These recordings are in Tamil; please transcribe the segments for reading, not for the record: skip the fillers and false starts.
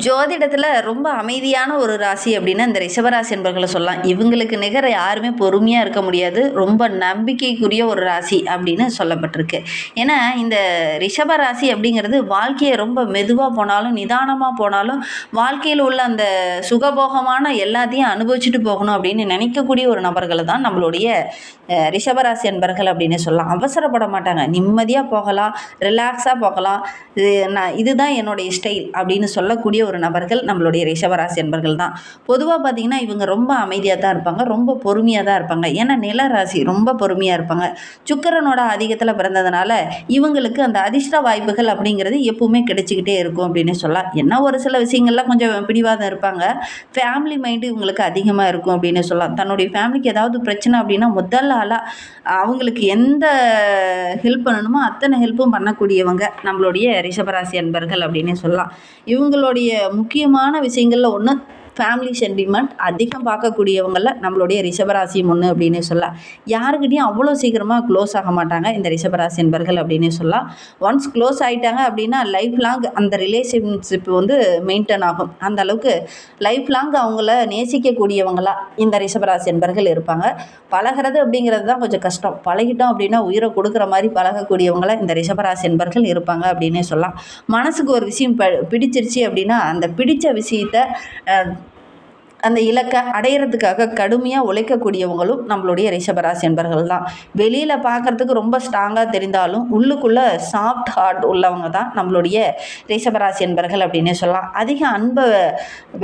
ஜோதிடத்தில் ரொம்ப அமைதியான ஒரு ராசி அப்படின்னா இந்த ரிஷபராசி என்பர்களை சொல்லலாம். இவங்களுக்கு நிகர யாருமே பொறுமையாக இருக்க முடியாது. ரொம்ப நம்பிக்கைக்குரிய ஒரு ராசி அப்படின்னு சொல்லப்பட்டிருக்கு. ஏன்னா இந்த ரிஷபராசி அப்படிங்கிறது வாழ்க்கையை ரொம்ப மெதுவாக போனாலும் நிதானமாக போனாலும் வாழ்க்கையில் உள்ள அந்த சுகபோகமான எல்லாத்தையும் அனுபவிச்சுட்டு போகணும் அப்படின்னு நினைக்கக்கூடிய ஒரு நபர்களை தான் நம்மளுடைய ரிஷபராசி என்பர்கள் அப்படின்னு சொல்லலாம். அவசரப்பட மாட்டாங்க, நிம்மதியாக போகலாம், ரிலாக்ஸாக போகலாம். இதுதான் என்னுடைய ஸ்டைல் அப்படின்னு சொல்லக்கூடிய ஒரு நபர்கள் நம்மளுடைய ரிஷபராசி என்பர்கள் தான். பொதுவாக பார்த்தீங்கன்னா இவங்க ரொம்ப அமைதியாக தான் இருப்பாங்க, ரொம்ப பொறுமையாக தான் இருப்பாங்க. ஏன்னா நிலராசி ரொம்ப பொறுமையாக இருப்பாங்க. சுக்கிரனோட அதிகத்தில் பிறந்ததுனால இவங்களுக்கு அந்த அதிர்ஷ்ட வாய்ப்புகள் அப்படிங்கிறது எப்பவுமே கிடைச்சிக்கிட்டே இருக்கும் அப்படின்னு சொல்லலாம். என்ன ஒரு சில விஷயங்கள்லாம் கொஞ்சம் பிடிவாதம் இருப்பாங்க. ஃபேமிலி மைண்டு இவங்களுக்கு அதிகமாக இருக்கும் அப்படின்னு சொல்லலாம். தன்னுடைய ஃபேமிலிக்கு ஏதாவது பிரச்சனை அப்படின்னா முதல் ஆளாக அவங்களுக்கு எந்த ஹெல்ப் பண்ணணுமோ அத்தனை ஹெல்ப்பும் பண்ணக்கூடியவங்க நம்மளுடைய ரிஷபராசி அன்பர்கள் அப்படின்னு சொல்லலாம். இவங்களுடைய முக்கியமான விஷயங்களில் ஒன்று ஃபேமிலி சென்டிமெண்ட் அதிகம் பார்க்கக்கூடியவங்கள நம்மளுடைய ரிஷபராசியும் ஒன்று அப்படின்னு சொல்லலாம். யாருக்கிட்டையும் அவ்வளோ சீக்கிரமாக க்ளோஸ் ஆக மாட்டாங்க இந்த ரிஷபராசி என்பர்கள் அப்படின்னு சொல்லலாம். ஒன்ஸ் க்ளோஸ் ஆகிட்டாங்க அப்படின்னா லைஃப் லாங் அந்த ரிலேஷன்ஷிப் வந்து மெயின்டைன் ஆகும். அந்த அளவுக்கு லைஃப் லாங் அவங்கள நேசிக்கக்கூடியவங்களா இந்த ரிஷபராசி என்பர்கள் இருப்பாங்க. பழகிறது அப்படிங்கிறது தான் கொஞ்சம் கஷ்டம். பழகிட்டோம் அப்படின்னா உயிரை கொடுக்குற மாதிரி பழகக்கூடியவங்கள இந்த ரிஷபராசி என்பர்கள் இருப்பாங்க அப்படின்னே சொல்லலாம். மனசுக்கு ஒரு விஷயம் பிடிச்சிருச்சு அப்படின்னா அந்த பிடிச்ச விஷயத்தை அந்த இலக்கை அடையிறதுக்காக கடுமையாக உழைக்கக்கூடியவங்களும் நம்மளுடைய ரிஷபராசி என்பர்கள் தான். வெளியில் பார்க்குறதுக்கு ரொம்ப ஸ்ட்ராங்காக தெரிந்தாலும் உள்ளுக்குள்ளே சாஃப்ட் ஹார்ட் உள்ளவங்க தான் நம்மளுடைய ரிஷபராசி என்பர்கள் அப்படின்னே சொல்லலாம். அதிக அன்பை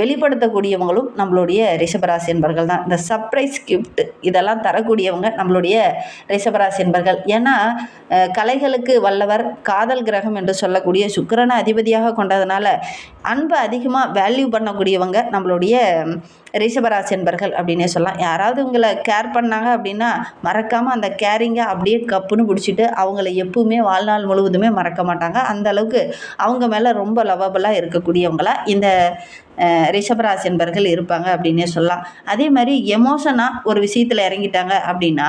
வெளிப்படுத்தக்கூடியவங்களும் நம்மளுடைய ரிஷபராசி என்பர்கள் தான். இந்த சர்ப்ரைஸ் கிஃப்ட் இதெல்லாம் தரக்கூடியவங்க நம்மளுடைய ரிஷபராசி என்பர்கள். ஏன்னா கலைகளுக்கு வல்லவர், காதல் கிரகம் என்று சொல்லக்கூடிய சுக்கிரனை அதிபதியாக கொண்டதுனால அன்பை அதிகமாக வேல்யூ பண்ணக்கூடியவங்க நம்மளுடைய ரிஷபராசி என்பர்கள் அப்படின்னே சொல்லலாம். யாராவது உங்களை கேர் பண்ணாங்க அப்படின்னா மறக்காமல் அந்த கேரிங்கை அப்படியே கப்புன்னு பிடிச்சிட்டு அவங்கள எப்பவுமே வாழ்நாள் முழுவதுமே மறக்க மாட்டாங்க. அந்த அளவுக்கு அவங்க மேலே ரொம்ப லவபலாக இருக்கக்கூடியவங்களா இந்த ரிஷபராசி என்பர்கள் இருப்பாங்க அப்படின்னே சொல்லலாம். அதே மாதிரி எமோஷனாக ஒரு விஷயத்தில் இறங்கிட்டாங்க அப்படின்னா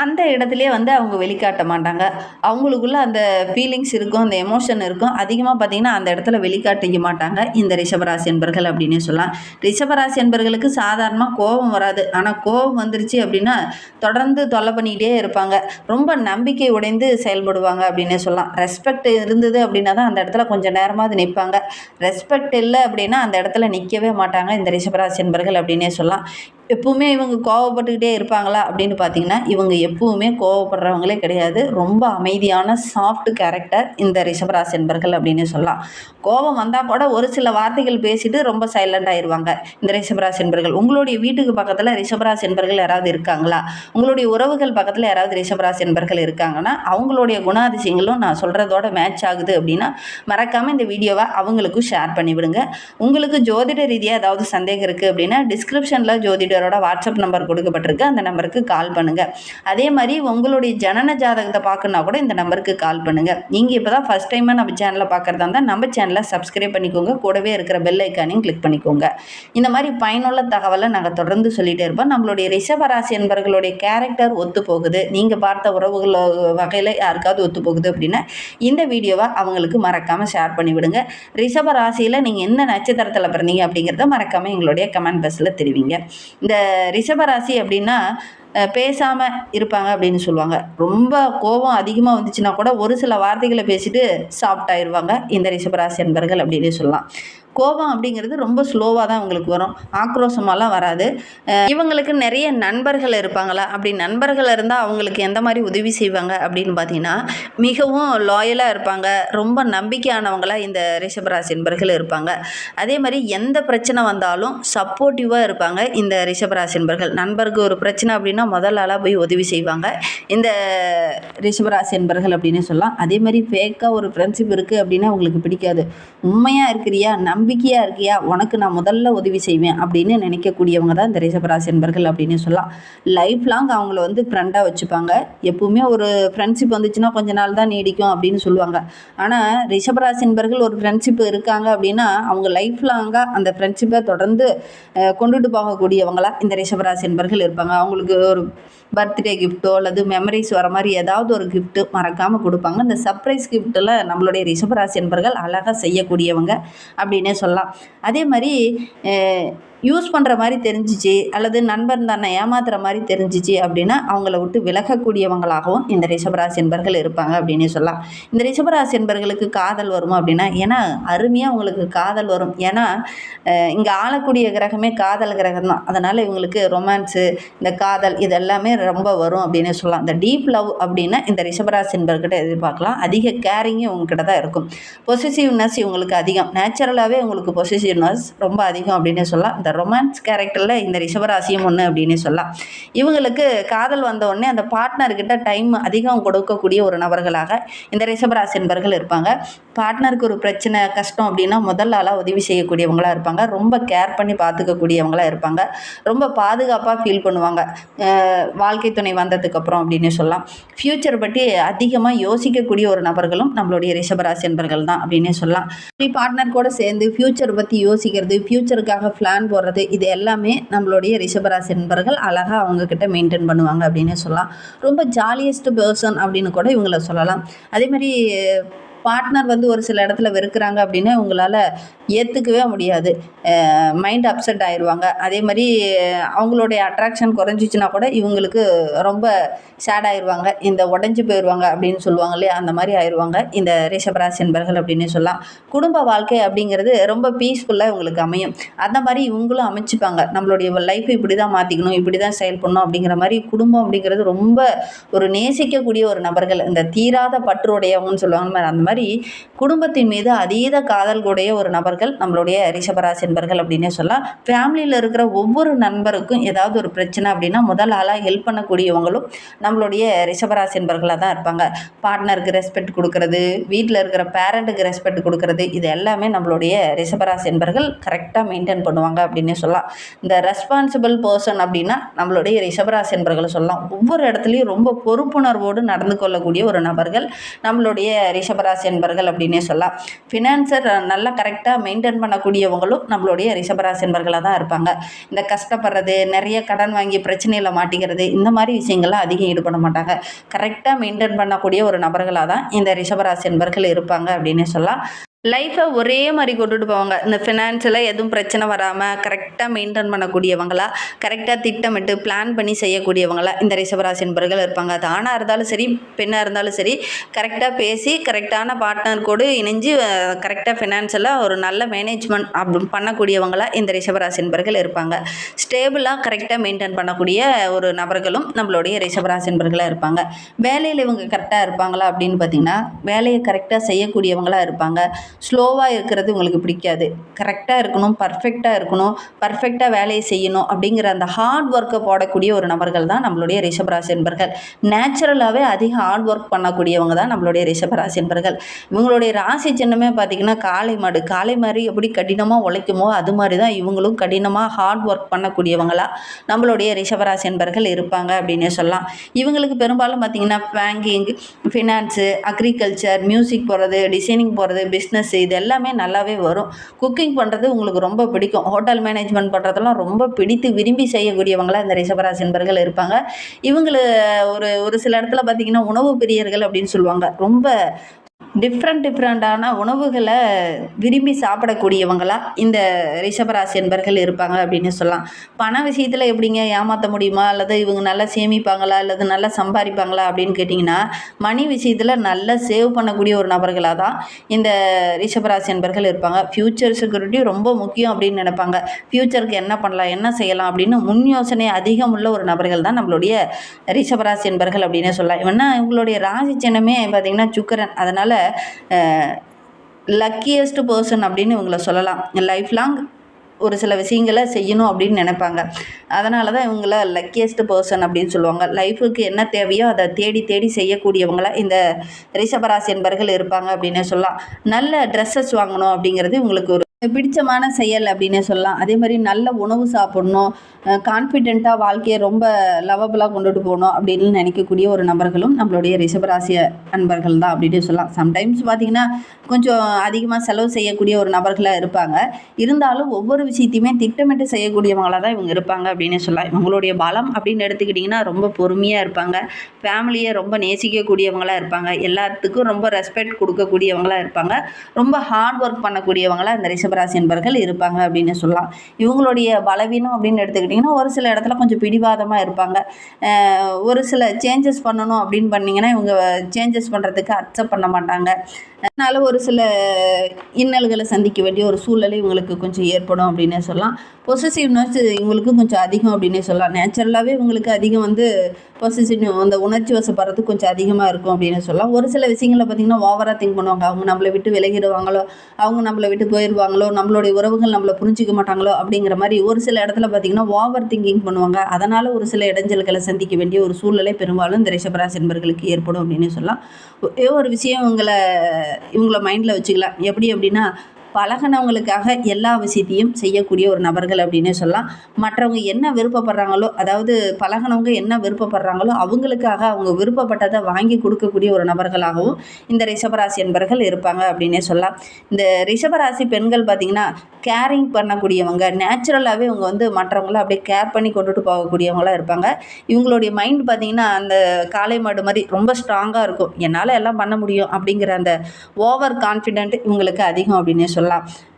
அந்த இடத்துலையே வந்து அவங்க வெளிக்காட்ட மாட்டாங்க. அவங்களுக்குள்ள அந்த ஃபீலிங்ஸ் இருக்கும், அந்த எமோஷன் இருக்கும். அதிகமாக பார்த்திங்கன்னா அந்த இடத்துல வெளிக்காட்டிக்க மாட்டாங்க இந்த ரிஷபராசி என்பர்கள் அப்படின்னே சொல்லலாம். ரிஷபராசி என்பர்களுக்கு சாதாரணமாக கோபம் வராது. ஆனால் கோபம் வந்துருச்சு அப்படின்னா தொடர்ந்து தொல்லை பண்ணிக்கிட்டே இருப்பாங்க. ரொம்ப நம்பிக்கை உடைந்து செயல்படுவாங்க அப்படின்னே சொல்லலாம். ரெஸ்பெக்ட் இருந்தது அப்படின்னா தான் அந்த இடத்துல கொஞ்சம் நேரமாவது நிற்பாங்க. ரெஸ்பெக்ட் இல்லை அப்படின்னா அந்த இடத்துல நிற்கவே மாட்டாங்க இந்த ரிஷபராசி என்பர்கள் அப்படின்னே சொல்லலாம். எப்பவுமே இவங்க கோவப்பட்டுக்கிட்டே இருப்பாங்களா அப்படின்னு பார்த்தீங்கன்னா இவங்க எப்பவுமே கோவப்படுறவங்களே கிடையாது. ரொம்ப அமைதியான சாஃப்ட் கேரக்டர் இந்த ரிஷபராசி என்பர்கள் அப்படின்னு சொல்லலாம். கோபம் வந்தால் கூட ஒரு சில வார்த்தைகள் பேசிட்டு ரொம்ப சைலண்ட் ஆயிடுவாங்க இந்த ரிஷபராசி என்பர்கள். உங்களுடைய வீட்டுக்கு பக்கத்தில் ரிஷபராசி என்பர்கள் யாராவது இருக்காங்களா? உங்களுடைய உறவுகள் பக்கத்தில் யாராவது ரிஷபராசி என்பர்கள் இருக்காங்கன்னா அவங்களுடைய குணாதிசயங்களும் நான் சொல்கிறதோட மேட்ச் ஆகுது அப்படின்னா மறக்காமல் இந்த வீடியோவை அவங்களுக்கும் ஷேர் பண்ணிவிடுங்க. உங்களுக்கு ஜோதிட ரீதியாக ஏதாவது சந்தேகம் இருக்குது அப்படின்னா டிஸ்கிரிப்ஷனில் ஜோதிடரோட வாட்ஸ்அப் நம்பர் கொடுக்கப்பட்டிருக்கு. அந்த நம்பருக்கு கால் பண்ணுங்கள். அதே மாதிரி உங்களுடைய ஜனன ஜாதகத்தை பார்க்கணுன்னா கூட இந்த நம்பருக்கு கால் பண்ணுங்கள். நீங்கள் இப்போ தான் ஃபஸ்ட் டைமாக நம்ம சேனலை பார்க்குறதா இருந்தால் நம்ம சேனலை சப்ஸ்கிரைப் பண்ணிக்கோங்க. கூடவே இருக்கிற பெல் ஐக்கானையும் கிளிக் பண்ணிக்கோங்க. இந்த மாதிரி பயனுள்ள தகவலை நாங்கள் தொடர்ந்து சொல்லிகிட்டே இருப்போம். நம்மளுடைய ரிஷபராசி என்பவர்களுடைய கேரக்டர் ஒத்து போகுது, நீங்கள் பார்த்த உறவுகள் வகையில் யாருக்காவது ஒத்து போகுது அப்படின்னா இந்த வீடியோவை அவங்களுக்கு மறக்காமல் ஷேர் பண்ணிவிடுங்க. ரிஷபராசியில் நீங்கள் எந்த நட்சத்திரத்தில் பிறந்தீங்க அப்படிங்கிறத மறக்காமல் எங்களுடைய கமெண்ட் பாக்ஸில் தெரிவிங்க. இந்த ரிஷபராசி அப்படின்னா பேசாமல் இருப்பாங்க அப்படின்னு சொல்லுவாங்க. ரொம்ப கோபம் அதிகமாக வந்துச்சுன்னா கூட ஒரு சில வார்த்தைகளை பேசிட்டு சாஃப்டாயிருவாங்க இந்த ரிஷபராசி என்பர்கள் அப்படின்னு சொல்லலாம். கோபம் அப்படிங்கிறது ரொம்ப ஸ்லோவாக தான் உங்களுக்கு வரும், ஆக்ரோஷமாலாம் வராது. இவங்களுக்கு நிறைய நண்பர்கள் இருப்பாங்களா? அப்படி நண்பர்கள் இருந்தால் அவங்களுக்கு எந்த மாதிரி உதவி செய்வாங்க அப்படின்னு பார்த்தீங்கன்னா மிகவும் லாயலாக இருப்பாங்க. ரொம்ப நம்பிக்கையானவங்களாக இந்த ரிஷபராசி என்பர்கள் இருப்பாங்க. அதே மாதிரி எந்த பிரச்சனை வந்தாலும் சப்போர்ட்டிவாக இருப்பாங்க இந்த ரிஷபராசி என்பர்கள். நண்பருக்கு ஒரு பிரச்சனை அப்படின்னா முதல் ஆளாக போய் உதவி செய்வாங்க இந்த ரிஷபராசி என்பர்கள் அப்படின்னு சொல்லலாம். அதே மாதிரி ஃபேக்காக ஒரு ஃப்ரெண்ட்ஷிப் இருக்குது அப்படின்னா அவங்களுக்கு பிடிக்காது. உண்மையாக இருக்கிறியா, நம்பிக்கையாக இருக்கியா, உனக்கு நான் முதல்ல உதவி செய்வேன் அப்படின்னு நினைக்கக்கூடியவங்க தான் இந்த ரிஷபராசி என்பர்கள் அப்படின்னு சொல்லலாம். லைஃப் லாங் அவங்கள வந்து ஃப்ரெண்டாக வச்சுப்பாங்க. எப்பவுமே ஒரு ஃப்ரெண்ட்ஷிப் வந்துச்சுன்னா கொஞ்ச நாள் தான் நீடிக்கும் அப்படின்னு சொல்லுவாங்க. ஆனால் ரிஷபராசி என்பர்கள் ஒரு ஃப்ரெண்ட்ஷிப் இருக்காங்க அப்படின்னா அவங்க லைஃப் லாங்காக அந்த ஃப்ரெண்ட்ஷிப்பை தொடர்ந்து கொண்டுட்டு போகக்கூடியவங்களா இந்த ரிஷபராசி என்பர்கள் இருப்பாங்க. அவங்களுக்கு ஒரு பர்த்டே கிஃப்ட்டோ அல்லது மெமரிஸ் வர மாதிரி ஏதாவது ஒரு கிஃப்ட்டு மறக்காமல் கொடுப்பாங்க. இந்த சர்ப்ரைஸ் கிஃப்ட்டில் நம்மளுடைய ரிஷபராசி என்பர்கள் அழகாக செய்யக்கூடியவங்க அப்படின்னே அப்படின்னே சொல்லலாம். அதே மாதிரி யூஸ் பண்ணுற மாதிரி தெரிஞ்சிச்சு அல்லது நண்பன் தன்னை ஏமாத்துற மாதிரி தெரிஞ்சிச்சு அப்படின்னா அவங்கள விட்டு விலகக்கூடியவங்களாகவும் இந்த ரிஷபராசி என்பர்கள் இருப்பாங்க அப்படின்னே சொல்லலாம். இந்த ரிஷபராசி என்பர்களுக்கு காதல் வருமா அப்படின்னா, ஏன்னா அருமையாக அவங்களுக்கு காதல் வரும். ஏன்னா இங்கே ஆளக்கூடிய கிரகமே காதல் கிரகம் தான். அதனால் இவங்களுக்கு ரொமான்ஸு, இந்த காதல் இது எல்லாமே ரொம்ப வரும் அப்படின்னே சொல்லலாம். இந்த டீப் லவ் அப்படின்னா இந்த ரிஷபராசி என்பர்கிட்ட எதிர்பார்க்கலாம். அதிக கேரிங்கும் இவங்ககிட்ட தான் இருக்கும். பொசிசிவ்னஸ் இவங்களுக்கு அதிகம். நேச்சுரலாகவே உங்களுக்கு பொசிசிவ்னஸ் ரொம்ப அதிகம் அப்படின்னே சொல்லலாம். இந்த ரொமான்ஸ் கேரக்டரில் இந்த ரிஷபராசியும் ஒன்று அப்படின்னு சொல்லலாம். இவங்களுக்கு காதல் வந்த உடனே அந்த பார்ட்னர்கிட்ட டைம் அதிகம் கொடுக்கக்கூடிய ஒரு நபர்களாக இந்த ரிஷபராசி என்பர்கள் இருப்பாங்க. பார்ட்னருக்கு ஒரு பிரச்சனை கஷ்டம் அப்படின்னா முதல் ஆளாக உதவி செய்யக்கூடியவங்களாக இருப்பாங்க. ரொம்ப கேர் பண்ணி பார்த்துக்கக்கூடியவங்களாக இருப்பாங்க. ரொம்ப பாதுகாப்பாக ஃபீல் பண்ணுவாங்க வாழ்க்கை துணை வந்ததுக்கப்புறம் அப்படின்னு சொல்லலாம். ஃப்யூச்சர் பற்றி அதிகமாக யோசிக்கக்கூடிய ஒரு நபர்களும் நம்மளுடைய ரிஷபராசி என்பர்கள் தான் அப்படின்னே சொல்லலாம். பார்ட்னர் கூட சேர்ந்து ஃப்யூச்சர் பற்றி யோசிக்கிறது, ஃப்யூச்சருக்காக பிளான் போடுறது, இது எல்லாமே நம்மளுடைய ரிஷபராசி என்பர்கள் அழகாக அவங்கக்கிட்ட மெயின்டைன் பண்ணுவாங்க அப்படின்னு சொல்லலாம். ரொம்ப ஜாலியஸ்ட் பர்சன் அப்படின்னு கூட இவங்கள சொல்லலாம். அதேமாதிரி பார்ட்னர் ஒரு சில இடத்துல வெறுக்கிறாங்க அப்படின்னா உங்களால் ஏற்றுக்கவே முடியாது. மைண்ட் அப்செட் ஆயிடுவாங்க. அதே மாதிரி அவங்களுடைய அட்ராக்ஷன் குறைஞ்சிச்சின்னா கூட இவங்களுக்கு ரொம்ப சேட் ஆயிடுவாங்க. இந்த உடஞ்சி போயிடுவாங்க அப்படின்னு சொல்லுவாங்க இல்லையா, அந்த மாதிரி ஆயிடுவாங்க இந்த ரிஷபராசி என்பர்கள் அப்படின்னு சொல்லலாம். குடும்ப வாழ்க்கை அப்படிங்கிறது ரொம்ப பீஸ்ஃபுல்லாக இவங்களுக்கு அமையும். அந்த மாதிரி இவங்களும் அமைச்சிப்பாங்க. நம்மளுடைய லைஃப்பை இப்படி தான் மாற்றிக்கணும், இப்படி தான் செயல்படணும் அப்படிங்கிற மாதிரி குடும்பம் அப்படிங்கிறது ரொம்ப ஒரு நேசிக்கக்கூடிய ஒரு நபர்கள். இந்த தீராத பற்றுடையவங்கன்னு சொல்லுவாங்க. அந்த மாதிரி குடும்பத்தின் மீது அதீத காதல் கூடிய ஒரு நபர்கள் நம்மளுடைய ரிஷபராசி என்பர்கள் அப்படின்னே சொல்லலாம். ஃபேமிலியில் இருக்கிற ஒவ்வொரு நண்பருக்கும் ஏதாவது ஒரு பிரச்சனை அப்படின்னா முதல் ஆளாக ஹெல்ப் பண்ணக்கூடியவங்களும் நம்மளுடைய ரிஷபராசி என்பர்களாக தான் இருப்பாங்க. பார்ட்னருக்கு ரெஸ்பெக்ட் கொடுக்கறது, வீட்டில் இருக்கிற பேரண்ட்டுக்கு ரெஸ்பெக்ட் கொடுக்கறது, இது எல்லாமே நம்மளுடைய ரிஷபராசி என்பர்கள் கரெக்டாக மெயின்டைன் பண்ணுவாங்க அப்படின்னே சொல்லலாம். இந்த ரெஸ்பான்சிபிள் பர்சன் அப்படின்னா நம்மளுடைய ரிஷபராசி என்பர்களை சொல்லலாம். ஒவ்வொரு இடத்துலையும் ரொம்ப பொறுப்புணர்வோடு நடந்து கொள்ளக்கூடிய ஒரு நபர்கள் நம்மளுடைய ரிஷபராசி என்பர்கள் அப்படின்னே சொல்லலாம். ஃபினான்சர் நல்லா கரெக்டாக மெயின்டைன் பண்ணக்கூடியவங்களும் நம்மளுடைய ரிஷபராசி என்பர்களாக தான் இருப்பாங்க. இந்த கஷ்டப்படுறது, நிறைய கடன் வாங்கி பிரச்சனையில் மாட்டிக்கிறது, இந்த மாதிரி விஷயங்கள்லாம் அதிகம் ஈடுபட மாட்டாங்க. கரெக்டாக மெயின்டைன் பண்ணக்கூடிய ஒரு நபர்களாக தான் இந்த ரிஷபராசி என்பர்கள் இருப்பாங்க அப்படின்னே சொல்லலாம். லைஃப்பை ஒரே மாதிரி கொண்டுட்டு போவாங்க. இந்த ஃபினான்ஸில் எதுவும் பிரச்சனை வராமல் கரெக்டாக மெயின்டைன் பண்ணக்கூடியவங்களா, கரெக்டாக திட்டமிட்டு பிளான் பண்ணி செய்யக்கூடியவங்களா இந்த ரிஷபராசி என்பர்கள் இருப்பாங்க. அது ஆணாக இருந்தாலும் சரி, பெண்ணாக இருந்தாலும் சரி, கரெக்டாக பேசி கரெக்டான பார்ட்னர் கூட இணைஞ்சு கரெக்டாக ஃபினான்ஸில் ஒரு நல்ல மேனேஜ்மெண்ட் அப்படி பண்ணக்கூடியவங்களா இந்த ரிஷபராசி என்பர்கள் இருப்பாங்க. ஸ்டேபிளாக கரெக்டாக மெயின்டைன் பண்ணக்கூடிய ஒரு நபர்களும் நம்மளுடைய ரிஷபராசி என்பர்களாக இருப்பாங்க. வேலையில் இவங்க கரெக்டாக இருப்பாங்களா அப்படின்னு பார்த்திங்கன்னா, வேலையை கரெக்டாக செய்யக்கூடியவங்களாக இருப்பாங்க. ஸ்லோவாக இருக்கிறது உங்களுக்கு பிடிக்காது. கரெக்டாக இருக்கணும், பர்ஃபெக்டாக வேலையை செய்யணும் அப்படிங்கிற அந்த ஹார்ட் ஒர்க்கை போடக்கூடிய ஒரு நபர்கள் தான் நம்மளுடைய ரிஷபராசி என்பர்கள். நேச்சுரலாகவே அதிக ஹார்ட் ஒர்க் பண்ணக்கூடியவங்க தான் நம்மளுடைய ரிஷபராசி என்பர்கள். இவங்களுடைய ராசி சின்னமே பார்த்திங்கன்னா காளை மாடு. காளை மாதிரி எப்படி கடினமாக உழைக்குமோ அது மாதிரி தான் இவங்களும் கடினமாக ஹார்ட் ஒர்க் பண்ணக்கூடியவங்களா நம்மளுடைய ரிஷபராசி என்பர்கள் இருப்பாங்க அப்படின்னே சொல்லலாம். இவங்களுக்கு பெரும்பாலும் பார்த்திங்கன்னா பேங்கிங், ஃபினான்ஸு, அக்ரிகல்ச்சர், மியூசிக் போடுறது, டிசைனிங் போடுறது, பிஸ்னஸ், இது எல்லாமே நல்லாவே வரும். குக்கிங் பண்ணுறது உங்களுக்கு ரொம்ப பிடிக்கும். ஹோட்டல் மேனேஜ்மெண்ட் பண்ணுறதெல்லாம் ரொம்ப பிடித்து விரும்பி செய்யக்கூடியவங்களா இந்த ரிஷபராசி என்பர்கள் இருப்பாங்க. இவங்கள ஒரு சில இடத்துல பார்த்திங்கன்னா உணவு பிரியர்கள் அப்படின்னு சொல்லுவாங்க. ரொம்ப டிஃப்ரெண்ட்டான உணவுகளை விரும்பி சாப்பிடக்கூடியவங்களா இந்த ரிஷபராசி என்பர்கள் இருப்பாங்க அப்படின்னு சொல்லலாம். பண விஷயத்தில் எப்படிங்க ஏமாற்ற முடியுமா, அல்லது இவங்க நல்லா சேமிப்பாங்களா, அல்லது நல்லா சம்பாதிப்பாங்களா அப்படின்னு கேட்டிங்கன்னா, மணி விஷயத்தில் நல்லா சேவ் பண்ணக்கூடிய ஒரு நபர்களாக தான் இந்த ரிஷபராசி என்பர்கள் இருப்பாங்க. ஃப்யூச்சர் செக்யூரிட்டி ரொம்ப முக்கியம் அப்படின்னு நினைப்பாங்க. ஃப்யூச்சருக்கு என்ன பண்ணலாம், என்ன செய்யலாம் அப்படின்னு முன் யோசனை அதிகம் உள்ள ஒரு நபர்கள் தான் நம்மளுடைய ரிஷபராசி என்பர்கள் அப்படின்னே சொல்லலாம். இவன்னா இவங்களுடைய ராசி சின்னமே பார்த்திங்கன்னா சுக்கிரன். அதனால் லக்கியஸ்ட் பர்சன் அப்படின்னு இவங்கள சொல்லலாம். லைஃப் லாங் ஒரு சில விஷயங்களை செய்யணும் அப்படின்னு நினைப்பாங்க. அதனால தான் இவங்கள லக்கியஸ்ட் பர்சன் அப்படின்னு சொல்லுவாங்க. லைஃபுக்கு என்ன தேவையோ அதை தேடி செய்யக்கூடியவங்கள இந்த ரிஷபராசி என்பர்கள் இருப்பாங்க அப்படின்னு சொல்லலாம். நல்ல ட்ரெஸ்ஸஸ் வாங்கணும் அப்படிங்கிறது இவங்களுக்கு ஒரு பிடிச்சமான செயல் அப்படின்னே சொல்லலாம். அதே மாதிரி நல்ல உணவு சாப்பிடணும், கான்ஃபிடெண்ட்டாக வாழ்க்கையை ரொம்ப லவபுளாக கொண்டுட்டு போகணும் அப்படின்னு நினைக்கக்கூடிய ஒரு நபர்களும் நம்மளுடைய ரிஷபராசி அன்பர்கள் தான் அப்படின்னு சொல்லலாம். சம்டைம்ஸ் பார்த்திங்கன்னா கொஞ்சம் அதிகமாக செலவு செய்யக்கூடிய ஒரு நபர்களாக இருப்பாங்க. இருந்தாலும் ஒவ்வொரு விஷயத்தையுமே திட்டமிட்டு செய்யக்கூடியவங்களாக தான் இவங்க இருப்பாங்க அப்படின்னு சொல்லலாம். இவங்களுடைய பலம் அப்படின்னு எடுத்துக்கிட்டிங்கன்னா ரொம்ப பொறுமையாக இருப்பாங்க. ஃபேமிலியை ரொம்ப நேசிக்கக்கூடியவங்களாக இருப்பாங்க. எல்லாத்துக்கும் ரொம்ப ரெஸ்பெக்ட் கொடுக்கக்கூடியவங்களாக இருப்பாங்க. ரொம்ப ஹார்ட் ஒர்க் பண்ணக்கூடியவங்களாக இந்த ரிஷபராசி ரிஷபராசி என்பர்கள் இருப்பாங்க அப்படின்னு சொல்லலாம். இவங்களுடைய பலவீனம் அப்படின்னு எடுத்துக்கிட்டிங்கன்னா ஒரு சில இடத்துல கொஞ்சம் பிடிவாதமாக இருப்பாங்க. ஒரு சில சேஞ்சஸ் பண்ணணும் அப்படின்னு பண்ணிங்கன்னா இவங்க சேஞ்சஸ் பண்ணுறதுக்கு அக்செப்ட் பண்ண மாட்டாங்க. அதனால் ஒரு சில இன்னல்களை சந்திக்க வேண்டிய ஒரு சூழ்நிலை இவங்களுக்கு கொஞ்சம் ஏற்படும் அப்படின்னே சொல்லலாம். பொசசிவ்னஸ் இவங்களுக்கு கொஞ்சம் அதிகம் அப்படின்னே சொல்லலாம். நேச்சுரலாகவே இவங்களுக்கு அதிகம் பொசசிவ் அந்த உணர்ச்சி வசப்படுறது கொஞ்சம் அதிகமாக இருக்கும் அப்படின்னு சொல்லலாம். ஒரு சில விஷயங்களை பார்த்திங்கன்னா ஓவராக திங்க் பண்ணுவாங்க. அவங்க நம்மளை விட்டு விலகிடுவாங்களோ, அவங்க நம்மளை விட்டு போயிடுவாங்களோ, நம்மளுடைய உறவுகள் நம்மளை புரிஞ்சிக்க மாட்டாங்களோ அப்படிங்கிற மாதிரி ஒரு சில இடத்துல பார்த்திங்கன்னா ஓவர் திங்கிங் பண்ணுவாங்க. அதனால் ஒரு சில இடைஞ்சல்களை சந்திக்க வேண்டிய ஒரு சூழ்நிலை பெரும்பாலும் இந்த ரிஷபராசி என்பர்களுக்கு ஏற்படும் அப்படின்னு சொல்லலாம். ஒரே ஒரு விஷயம் இவங்கள மைண்டில் வச்சுக்கலாம். எப்படி அப்படின்னா பழகினவங்களுக்காக எல்லா விஷயத்தையும் செய்யக்கூடிய ஒரு நபர்கள் அப்படின்னே சொல்லலாம். மற்றவங்க என்ன விருப்பப்படுறாங்களோ, அதாவது பழகினவங்க என்ன விருப்பப்படுறாங்களோ அவங்களுக்காக அவங்க விருப்பப்பட்டதை வாங்கி கொடுக்கக்கூடிய ஒரு நபர்களாகவும் இந்த ரிஷபராசி என்பர்கள் இருப்பாங்க அப்படின்னே சொல்லலாம். இந்த ரிஷபராசி பெண்கள் பார்த்திங்கன்னா கேரிங் பண்ணக்கூடியவங்க. நேச்சுரலாகவே இவங்க மற்றவங்கள அப்படியே கேர் பண்ணி கொண்டுட்டு போகக்கூடியவங்களாக இருப்பாங்க. இவங்களுடைய மைண்ட் பார்த்திங்கன்னா அந்த காளை மாடு மாதிரி ரொம்ப ஸ்ட்ராங்காக இருக்கும். என்னால் எல்லாம் பண்ண முடியும் அப்படிங்கிற அந்த ஓவர் கான்ஃபிடென்ட் இவங்களுக்கு அதிகம் அப்படின்னே சொல்லலாம்.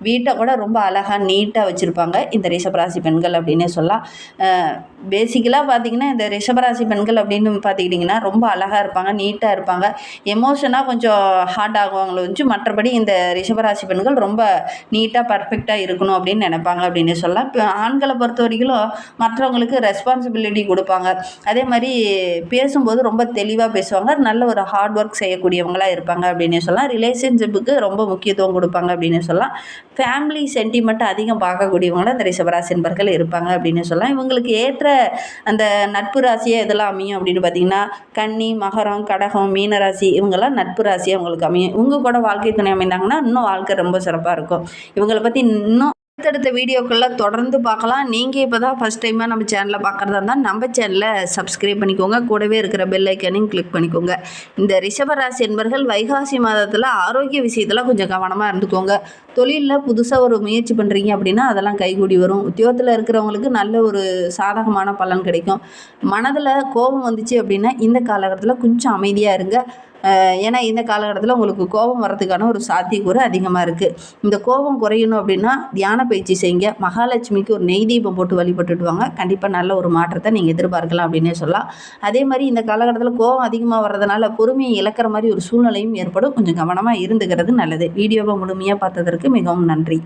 வீட்டை கூட ரொம்ப அழகாக நீட்டாக வச்சுருப்பாங்க இந்த ரிஷபராசி பெண்கள் அப்படின்னே சொல்லலாம். பேசிக்கலாக பார்த்திங்கன்னா இந்த ரிஷபராசி பெண்கள் அப்படின்னு பார்த்துக்கிட்டிங்கன்னா ரொம்ப அழகாக இருப்பாங்க, நீட்டாக இருப்பாங்க. எமோஷனாக கொஞ்சம் ஹார்ட் ஆகுவாங்களோ மற்றபடி இந்த ரிஷபராசி பெண்கள் ரொம்ப நீட்டாக பர்ஃபெக்டாக இருக்கணும் அப்படின்னு நினைப்பாங்க அப்படின்னே சொல்லலாம். இப்போ ஆண்களை பொறுத்த வரைக்கும் மற்றவங்களுக்கு ரெஸ்பான்சிபிலிட்டி கொடுப்பாங்க. அதே மாதிரி பேசும்போது ரொம்ப தெளிவாக பேசுவாங்க. நல்ல ஒரு ஹார்ட் ஒர்க் செய்யக்கூடியவங்களாக இருப்பாங்க அப்படின்னே சொல்லலாம். ரிலேஷன்ஷிப்புக்கு ரொம்ப முக்கியத்துவம் கொடுப்பாங்க அப்படின்னு சொல்லலாம். ஃபேமிலி சென்டிமெண்ட் அதிகம் பார்க்கக்கூடியவங்கள இந்த ரிஷபராசி என்பர்கள் இருப்பாங்க அப்படின்னு சொல்லலாம். இவங்களுக்கு ஏற்ற அந்த நட்பு ராசியாக இதெல்லாம் அமையும் அப்படின்னு பார்த்தீங்கன்னா கன்னி, மகரம், கடகம், மீனராசி இவங்கெல்லாம் நட்பு ராசியாக அவங்களுக்கு அமையும். இவங்க கூட வாழ்க்கை துணை அமைந்தாங்கன்னா இன்னும் வாழ்க்கை ரொம்ப சிறப்பாக இருக்கும். இவங்களை பற்றி இன்னும் அடுத்தடுத்த வீடியோக்களில் தொடர்ந்து பார்க்கலாம். நீங்கள் இப்போ தான் ஃபஸ்ட் டைமாக நம்ம சேனலை பார்க்குறதா இருந்தால் நம்ம சேனலை சப்ஸ்கிரைப் பண்ணிக்கோங்க. கூடவே இருக்கிற பெல் ஐக்கானையும் கிளிக் பண்ணிக்கோங்க. இந்த ரிஷபராசி என்பர்கள் வைகாசி மாதத்தில் ஆரோக்கிய விஷயத்தில் கொஞ்சம் கவனமாக இருந்துக்கோங்க. தொழிலில் புதுசாக ஒரு முயற்சி பண்ணுறீங்க அப்படின்னா அதெல்லாம் கைகூடி வரும். உத்தியோகத்தில் இருக்கிறவங்களுக்கு நல்ல ஒரு சாதகமான பலன் கிடைக்கும். மனதில் கோபம் வந்துச்சு அப்படின்னா இந்த காலகட்டத்தில் கொஞ்சம் அமைதியாக இருங்க. ஏன்னா இந்த காலகட்டத்தில் உங்களுக்கு கோபம் வர்றதுக்கான ஒரு சாத்தியக்கூறு அதிகமாக இருக்குது. இந்த கோபம் குறையணும் அப்படின்னா தியான பயிற்சி செய்யுங்க. மகாலட்சுமிக்கு ஒரு நெய் தீபம் போட்டு வழிபட்டுட்டு வாங்க. கண்டிப்பாக நல்ல ஒரு மாற்றத்தை நீங்கள் எதிர்பார்க்கலாம் அப்படின்னே சொல்லலாம். அதே மாதிரி இந்த காலகட்டத்தில் கோபம் அதிகமாக வர்றதுனால பொறுமையை இழக்கிற மாதிரி ஒரு சூழ்நிலையும் ஏற்படும். கொஞ்சம் கவனமாக இருந்துக்கிறது நல்லது. வீடியோவை முழுமையாக பார்த்ததற்கு மிகவும் நன்றி.